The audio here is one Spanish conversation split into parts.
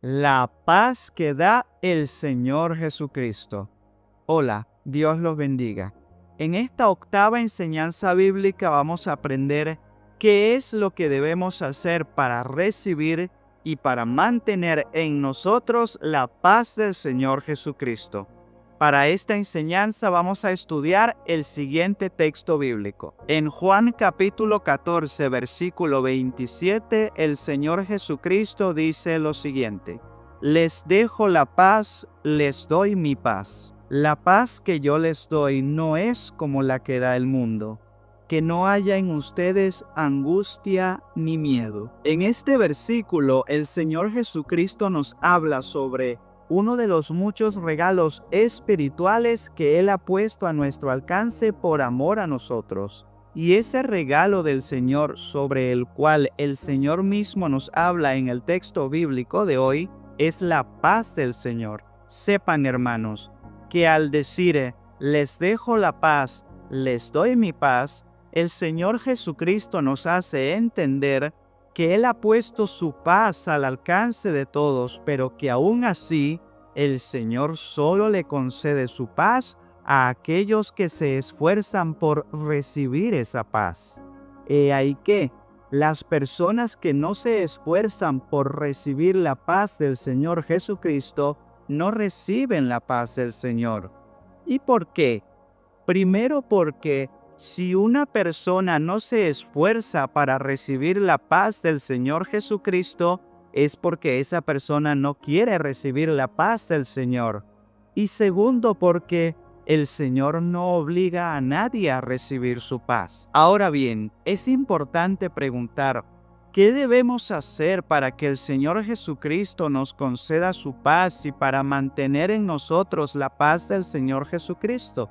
La paz que da el Señor Jesucristo. Hola, Dios los bendiga. En esta octava enseñanza bíblica vamos a aprender qué es lo que debemos hacer para recibir y para mantener en nosotros la paz del Señor Jesucristo. Para esta enseñanza vamos a estudiar el siguiente texto bíblico. En Juan capítulo 14, versículo 27, el Señor Jesucristo dice lo siguiente: Les dejo la paz, les doy mi paz. La paz que yo les doy no es como la que da el mundo. Que no haya en ustedes angustia ni miedo. En este versículo, el Señor Jesucristo nos habla sobre uno de los muchos regalos espirituales que Él ha puesto a nuestro alcance por amor a nosotros. Y ese regalo del Señor, sobre el cual el Señor mismo nos habla en el texto bíblico de hoy, es la paz del Señor. Sepan, hermanos, que al decir, les dejo la paz, les doy mi paz, el Señor Jesucristo nos hace entender que Él ha puesto su paz al alcance de todos, pero que aún así el Señor solo le concede su paz a aquellos que se esfuerzan por recibir esa paz. He ahí que las personas que no se esfuerzan por recibir la paz del Señor Jesucristo no reciben la paz del Señor. ¿Y por qué? Primero porque si una persona no se esfuerza para recibir la paz del Señor Jesucristo, es porque esa persona no quiere recibir la paz del Señor. Y segundo, porque el Señor no obliga a nadie a recibir su paz. Ahora bien, es importante preguntar, ¿qué debemos hacer para que el Señor Jesucristo nos conceda su paz y para mantener en nosotros la paz del Señor Jesucristo?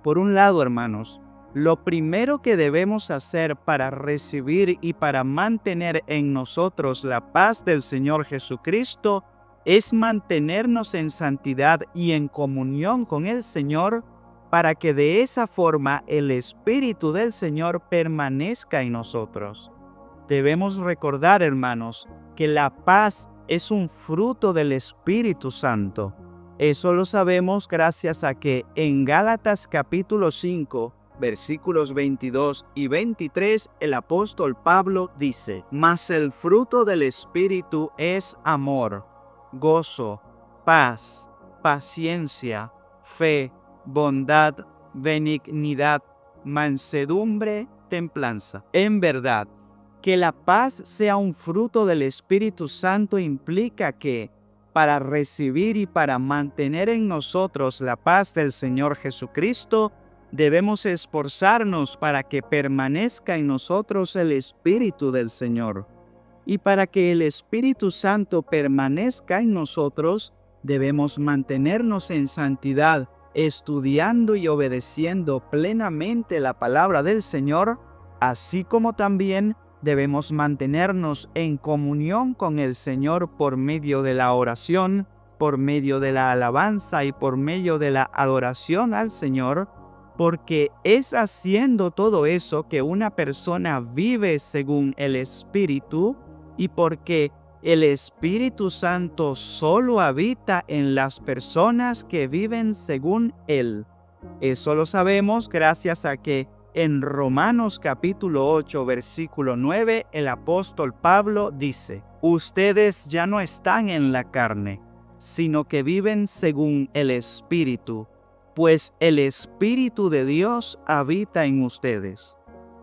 Por un lado, hermanos, lo primero que debemos hacer para recibir y para mantener en nosotros la paz del Señor Jesucristo es mantenernos en santidad y en comunión con el Señor, para que de esa forma el Espíritu del Señor permanezca en nosotros. Debemos recordar, hermanos, que la paz es un fruto del Espíritu Santo. Eso lo sabemos gracias a que en Gálatas capítulo 5, versículos 22 y 23, el apóstol Pablo dice: Mas el fruto del Espíritu es amor, gozo, paz, paciencia, fe, bondad, benignidad, mansedumbre, templanza. En verdad, que la paz sea un fruto del Espíritu Santo implica que, para recibir y para mantener en nosotros la paz del Señor Jesucristo, debemos esforzarnos para que permanezca en nosotros el Espíritu del Señor. Y para que el Espíritu Santo permanezca en nosotros, debemos mantenernos en santidad, estudiando y obedeciendo plenamente la palabra del Señor, así como también debemos mantenernos en comunión con el Señor por medio de la oración, por medio de la alabanza y por medio de la adoración al Señor, porque es haciendo todo eso que una persona vive según el Espíritu, y porque el Espíritu Santo solo habita en las personas que viven según Él. Eso lo sabemos gracias a que en Romanos capítulo 8, versículo 9, el apóstol Pablo dice: Ustedes ya no están en la carne, sino que viven según el Espíritu, pues el Espíritu de Dios habita en ustedes.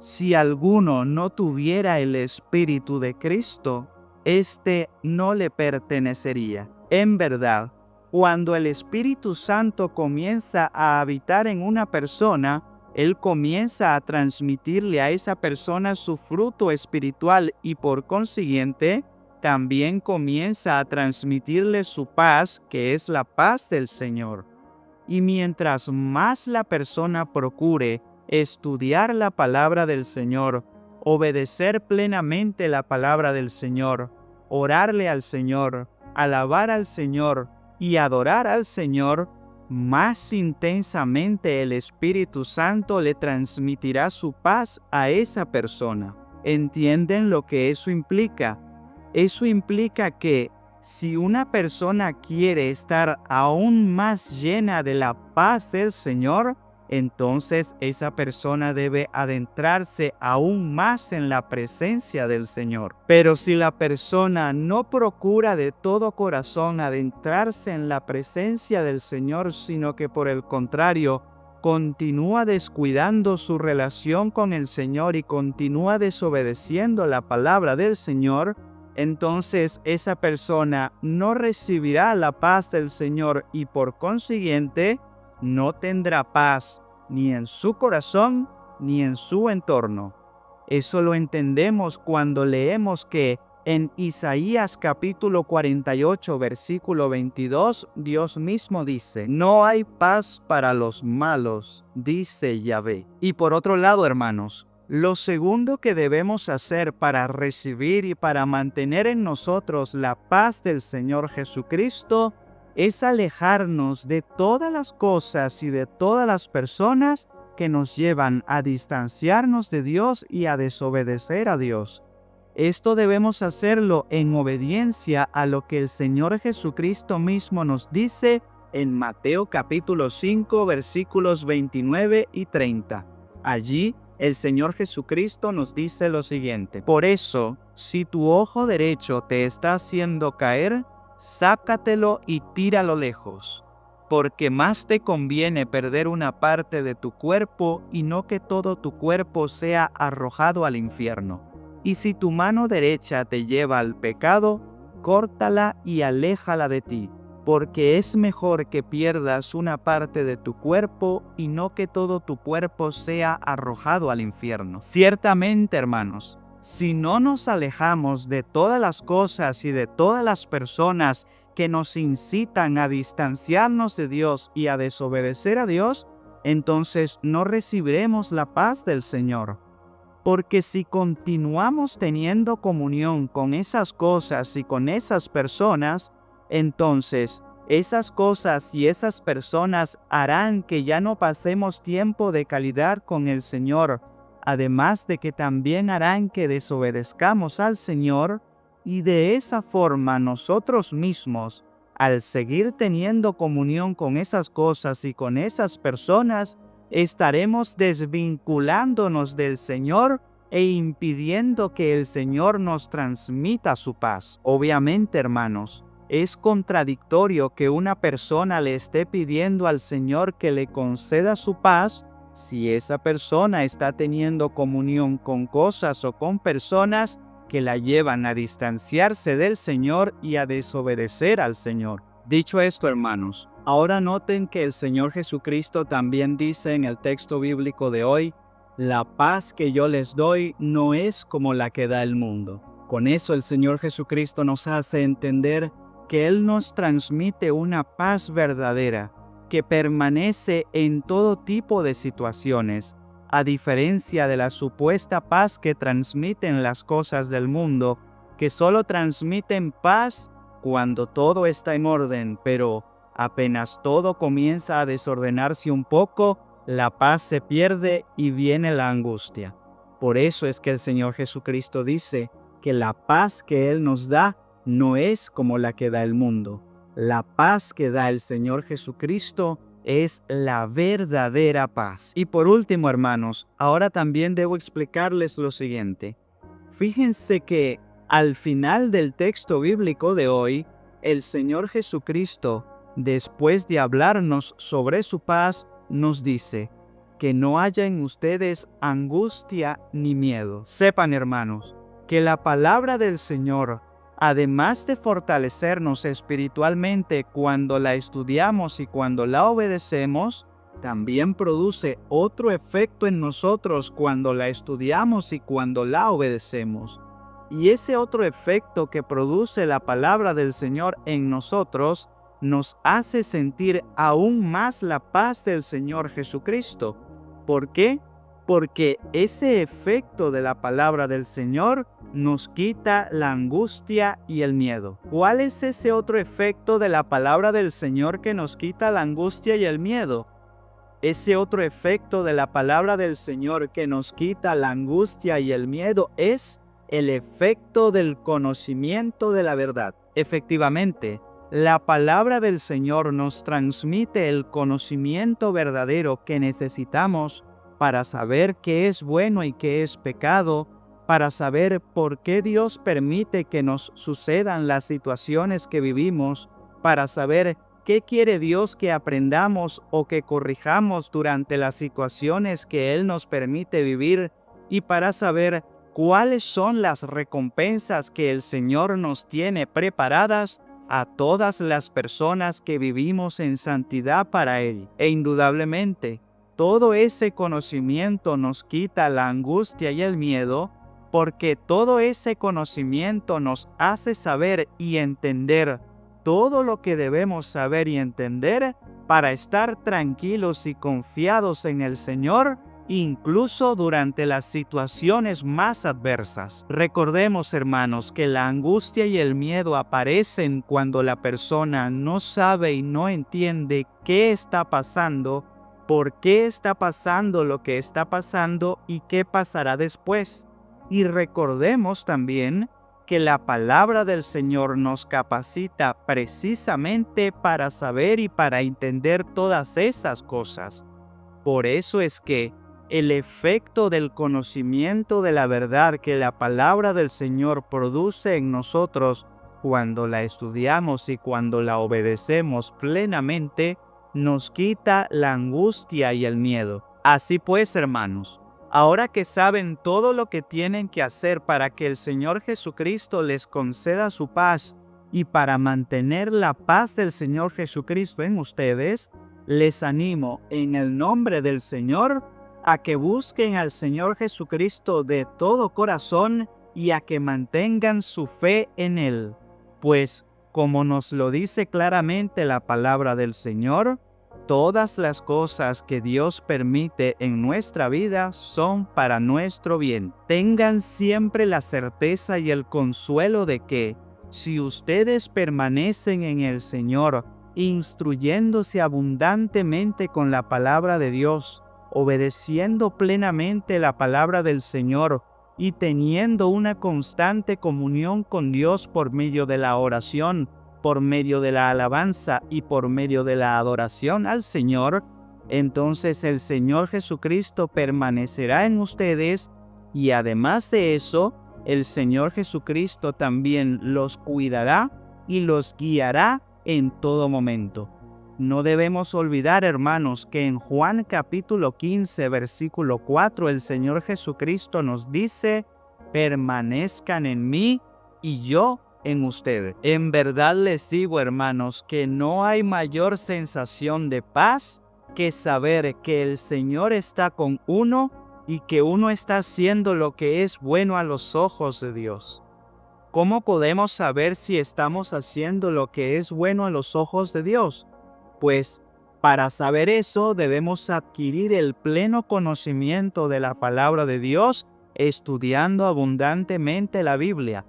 Si alguno no tuviera el Espíritu de Cristo, éste no le pertenecería. En verdad, cuando el Espíritu Santo comienza a habitar en una persona, Él comienza a transmitirle a esa persona su fruto espiritual y por consiguiente, también comienza a transmitirle su paz, que es la paz del Señor. Y mientras más la persona procure estudiar la palabra del Señor, obedecer plenamente la palabra del Señor, orarle al Señor, alabar al Señor y adorar al Señor, más intensamente el Espíritu Santo le transmitirá su paz a esa persona. ¿Entienden lo que eso implica? Eso implica que Si una persona quiere estar aún más llena de la paz del Señor, entonces esa persona debe adentrarse aún más en la presencia del Señor. Pero si la persona no procura de todo corazón adentrarse en la presencia del Señor, sino que por el contrario, continúa descuidando su relación con el Señor y continúa desobedeciendo la palabra del Señor, entonces esa persona no recibirá la paz del Señor y por consiguiente no tendrá paz ni en su corazón ni en su entorno. Eso lo entendemos cuando leemos que en Isaías capítulo 48 versículo 22 Dios mismo dice: no hay paz para los malos, dice Yahvé. Y por otro lado, hermanos, lo segundo que debemos hacer para recibir y para mantener en nosotros la paz del Señor Jesucristo es alejarnos de todas las cosas y de todas las personas que nos llevan a distanciarnos de Dios y a desobedecer a Dios. Esto debemos hacerlo en obediencia a lo que el Señor Jesucristo mismo nos dice en Mateo capítulo 5 versículos 29 y 30. Allí el Señor Jesucristo nos dice lo siguiente: por eso, si tu ojo derecho te está haciendo caer, sácatelo y tíralo lejos, porque más te conviene perder una parte de tu cuerpo y no que todo tu cuerpo sea arrojado al infierno. Y si tu mano derecha te lleva al pecado, córtala y aléjala de ti, porque es mejor que pierdas una parte de tu cuerpo y no que todo tu cuerpo sea arrojado al infierno. Ciertamente, hermanos, si no nos alejamos de todas las cosas y de todas las personas que nos incitan a distanciarnos de Dios y a desobedecer a Dios, entonces no recibiremos la paz del Señor. Porque si continuamos teniendo comunión con esas cosas y con esas personas, entonces esas cosas y esas personas harán que ya no pasemos tiempo de calidad con el Señor, además de que también harán que desobedezcamos al Señor, y de esa forma nosotros mismos, al seguir teniendo comunión con esas cosas y con esas personas, estaremos desvinculándonos del Señor e impidiendo que el Señor nos transmita su paz. Obviamente, hermanos, es contradictorio que una persona le esté pidiendo al Señor que le conceda su paz si esa persona está teniendo comunión con cosas o con personas que la llevan a distanciarse del Señor y a desobedecer al Señor. Dicho esto, hermanos, ahora noten que el Señor Jesucristo también dice en el texto bíblico de hoy: la paz que yo les doy no es como la que da el mundo. Con eso el Señor Jesucristo nos hace entender que Él nos transmite una paz verdadera que permanece en todo tipo de situaciones, a diferencia de la supuesta paz que transmiten las cosas del mundo, que solo transmiten paz cuando todo está en orden, pero apenas todo comienza a desordenarse un poco, la paz se pierde y viene la angustia. Por eso es que el Señor Jesucristo dice que la paz que Él nos da no es como la que da el mundo. La paz que da el Señor Jesucristo es la verdadera paz. Y por último, hermanos, ahora también debo explicarles lo siguiente. Fíjense que al final del texto bíblico de hoy, el Señor Jesucristo, después de hablarnos sobre su paz, nos dice que no haya en ustedes angustia ni miedo. Sepan, hermanos, que la palabra del Señor, además de fortalecernos espiritualmente cuando la estudiamos y cuando la obedecemos, también produce otro efecto en nosotros cuando la estudiamos y cuando la obedecemos. Y ese otro efecto que produce la palabra del Señor en nosotros nos hace sentir aún más la paz del Señor Jesucristo. ¿Por qué? Porque ese efecto de la palabra del Señor nos quita la angustia y el miedo. ¿Cuál es ese otro efecto de la palabra del Señor que nos quita la angustia y el miedo? Ese otro efecto de la palabra del Señor que nos quita la angustia y el miedo es el efecto del conocimiento de la verdad. Efectivamente, la palabra del Señor nos transmite el conocimiento verdadero que necesitamos para saber qué es bueno y qué es pecado, para saber por qué Dios permite que nos sucedan las situaciones que vivimos, para saber qué quiere Dios que aprendamos o que corrijamos durante las situaciones que Él nos permite vivir, y para saber cuáles son las recompensas que el Señor nos tiene preparadas a todas las personas que vivimos en santidad para Él. E indudablemente, todo ese conocimiento nos quita la angustia y el miedo, porque todo ese conocimiento nos hace saber y entender todo lo que debemos saber y entender para estar tranquilos y confiados en el Señor, incluso durante las situaciones más adversas. Recordemos, hermanos, que la angustia y el miedo aparecen cuando la persona no sabe y no entiende qué está pasando, por qué está pasando lo que está pasando y qué pasará después. Y recordemos también que la palabra del Señor nos capacita precisamente para saber y para entender todas esas cosas. Por eso es que el efecto del conocimiento de la verdad que la palabra del Señor produce en nosotros cuando la estudiamos y cuando la obedecemos plenamente, nos quita la angustia y el miedo. Así pues, hermanos, ahora que saben todo lo que tienen que hacer para que el Señor Jesucristo les conceda su paz y para mantener la paz del Señor Jesucristo en ustedes, les animo en el nombre del Señor a que busquen al Señor Jesucristo de todo corazón y a que mantengan su fe en Él. Pues, como nos lo dice claramente la palabra del Señor, todas las cosas que Dios permite en nuestra vida son para nuestro bien. Tengan siempre la certeza y el consuelo de que, si ustedes permanecen en el Señor, instruyéndose abundantemente con la palabra de Dios, obedeciendo plenamente la palabra del Señor y teniendo una constante comunión con Dios por medio de la oración, por medio de la alabanza y por medio de la adoración al Señor, entonces el Señor Jesucristo permanecerá en ustedes y además de eso, el Señor Jesucristo también los cuidará y los guiará en todo momento. No debemos olvidar, hermanos, que en Juan capítulo 15, versículo 4, el Señor Jesucristo nos dice: permanezcan en mí y yo en ustedes. En verdad les digo, hermanos, que no hay mayor sensación de paz que saber que el Señor está con uno y que uno está haciendo lo que es bueno a los ojos de Dios. ¿Cómo podemos saber si estamos haciendo lo que es bueno a los ojos de Dios? Pues, para saber eso debemos adquirir el pleno conocimiento de la palabra de Dios estudiando abundantemente la Biblia,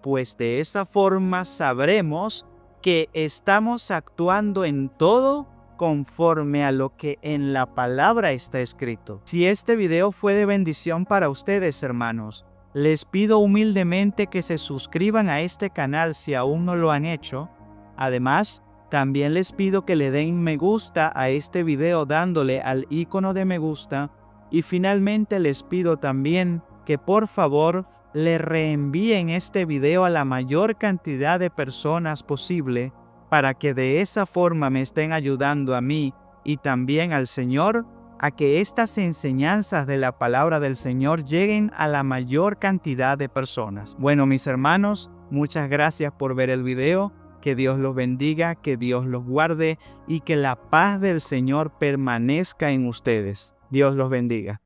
pues de esa forma sabremos que estamos actuando en todo conforme a lo que en la palabra está escrito. Si este video fue de bendición para ustedes, hermanos, les pido humildemente que se suscriban a este canal si aún no lo han hecho. Además, también les pido que le den me gusta a este video dándole al icono de me gusta. Y finalmente les pido también que por favor le reenvíen este video a la mayor cantidad de personas posible para que de esa forma me estén ayudando a mí y también al Señor a que estas enseñanzas de la palabra del Señor lleguen a la mayor cantidad de personas. Bueno, mis hermanos, muchas gracias por ver el video. Que Dios los bendiga, que Dios los guarde y que la paz del Señor permanezca en ustedes. Dios los bendiga.